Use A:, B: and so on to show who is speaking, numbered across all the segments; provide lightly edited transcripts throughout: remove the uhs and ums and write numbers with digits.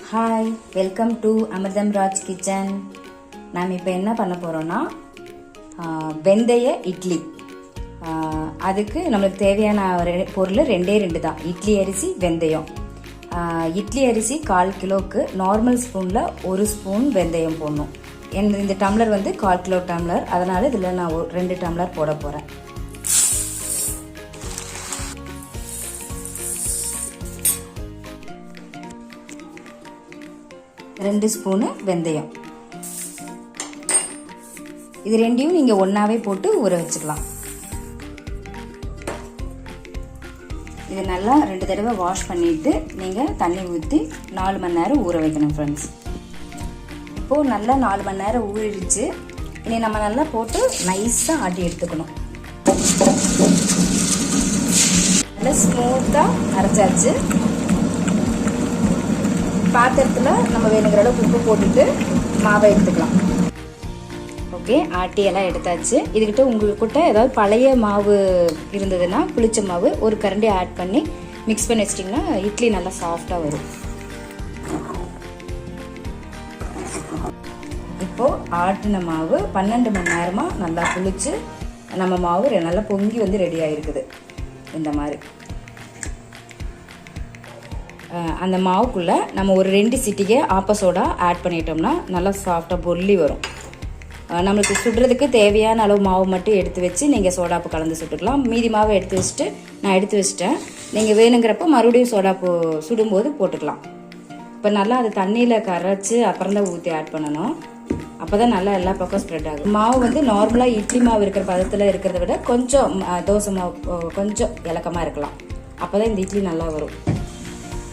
A: Hi, welcome to AmirthaRaj kitchen. நாம் இப்போ என்ன பண்ண போகிறோன்னா வெந்தய இட்லி. அதுக்கு நம்மளுக்கு தேவையான பொருள் ரெண்டு தான். இட்லி அரிசி, வெந்தயம். இட்லி அரிசி 1/4 கிலோவுக்கு நார்மல் ஸ்பூனில் 1 ஸ்பூன் வெந்தயம் போடணும். இந்த டம்ளர் வந்து 1/4 கிலோ டம்ளர், அதனால் இதில் நான் 2 டம்ளர் போட போகிறேன். ரெண்டு ஸ்பூனு வெந்தயம். இது ரெண்டையும் நீங்கள் ஒன்றாவே போட்டு ஊற வச்சுக்கலாம். இது நல்லா 2 தடவை வாஷ் பண்ணிவிட்டு நீங்கள் தண்ணி ஊற்றி 4 மணி நேரம் ஊற வைக்கணும் ஃப்ரெண்ட்ஸ். இப்போது நல்லா 4 மணி நேரம் ஊறிடுச்சு. இனி நம்ம நல்லா போட்டு நைஸாக ஆட்டி எடுத்துக்கணும். நல்லா ஸ்மூத்தாக அரைச்சாச்சு. பாத்திரத்தில் நம்ம வேணுங்கிற அளவுக்கு உப்பு போட்டுட்டு மாவை எடுத்துக்கலாம். ஓகே, ஆட்டி எல்லாம் எடுத்தாச்சு. இதுக்கிட்ட உங்கள்கிட்ட ஏதாவது பழைய மாவு இருந்ததுன்னா புளிச்ச மாவு 1 கரண்டி ஆட் பண்ணி மிக்ஸ் பண்ணி வச்சிட்டிங்கன்னா இட்லி நல்லா சாஃப்டாக வரும். இப்போது ஆட்டின மாவு 12 மணி நேரமாக நல்லா புளிச்சு நம்ம மாவு நல்லா பொங்கி வந்து ரெடி ஆகிருக்குது. இந்த மாதிரி அந்த மாவுக்குள்ளே நம்ம ஒரு 2 சிட்டிகை ஆப்ப சோடா ஆட் பண்ணிட்டோம்னா நல்லா சாஃப்டாக பொல்லி வரும். நம்மளுக்கு சுடுறதுக்கு தேவையான அளவு மாவு மட்டும் எடுத்து வச்சு நீங்கள் சோடாப்பு கலந்து சுட்டுக்கலாம். மீதி மாவை எடுத்து வச்சுட்டு நான் எடுத்து வச்சுட்டேன். நீங்கள் வேணுங்கிறப்ப மறுபடியும் சோடாப்பு சுடும்போது போட்டுக்கலாம். இப்போ நல்லா அது தண்ணியில் கரைச்சி அப்புறம் தான் ஊற்றி ஆட் பண்ணணும். அப்போ தான் நல்லா எல்லா பக்கம் ஸ்ப்ரெட் ஆகும். மாவு வந்து நார்மலாக இட்லி மாவு இருக்கிற பதத்தில் இருக்கிறத விட கொஞ்சம் தோசை மாவு கொஞ்சம் இலக்கமாக இருக்கலாம். அப்போ தான் இந்த இட்லி நல்லா வரும்.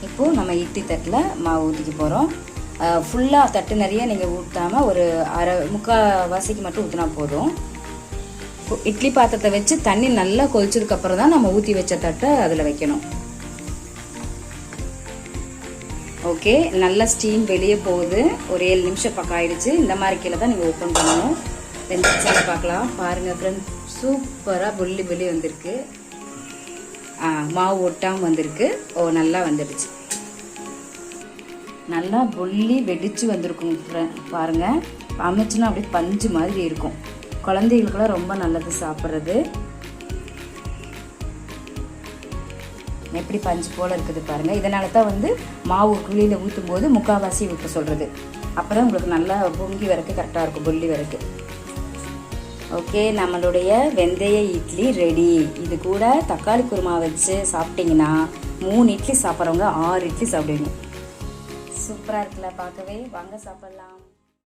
A: இப்போது நம்ம இட்லி தட்டில் மாவு ஊற்றிக்க போகிறோம். ஃபுல்லாக தட்டு நிறைய நீங்கள் ஊற்றாமல் ஒரு முக்கால்வாசிக்கு மட்டும் ஊற்றினா போதும். இட்லி பாத்திரத்தை வச்சு தண்ணி நல்லா கொதிச்சதுக்கப்புறம் தான் நம்ம ஊற்றி வச்ச தட்டை அதில் வைக்கணும். ஓகே, நல்லா ஸ்டீம் வெளியே போகுது. ஒரு 7 நிமிஷம் பக்கம் ஆயிடுச்சு. இந்த மாதிரி கீழே தான் நீங்கள் ஓப்பன் பண்ணணும். வெந்துருச்சான்னு பார்க்கலாம். பாருங்கள் ஃப்ரெண்ட்ஸ், சூப்பராக புள்ளி வந்திருக்கு. மாவு ஒட்டாமல் வந்திருக்கு. நல்லா வந்துடுச்சு. நல்லா புள்ளி வெடிச்சு வந்திருக்கும் பாருங்கள். அமைச்சுன்னா அப்படியே பஞ்சு மாதிரி இருக்கும். குழந்தைகளுக்குலாம் ரொம்ப நல்லது சாப்பிட்றது. எப்படி பஞ்சு போல் இருக்குது பாருங்கள். இதனால தான் வந்து மாவு குழியில் ஊற்றும் போது முக்கால்வாசி ஊற்ற சொல்கிறது. அப்போ தான் உங்களுக்கு நல்லா பொங்கி வரக்கு கரெக்டாக இருக்கும், புள்ளி வரக்கு. ஓகே, நம்மளுடைய வெந்தய இட்லி ரெடி. இது கூட தக்காளி குருமா வச்சு சாப்பிட்டிங்கன்னா 3 இட்லி சாப்பிட்றவங்க 6 இட்லி சாப்பிடுவீங்க. சூப்பராக இருக்குல்ல பார்க்கவே. வாங்க சாப்பிட்லாம்.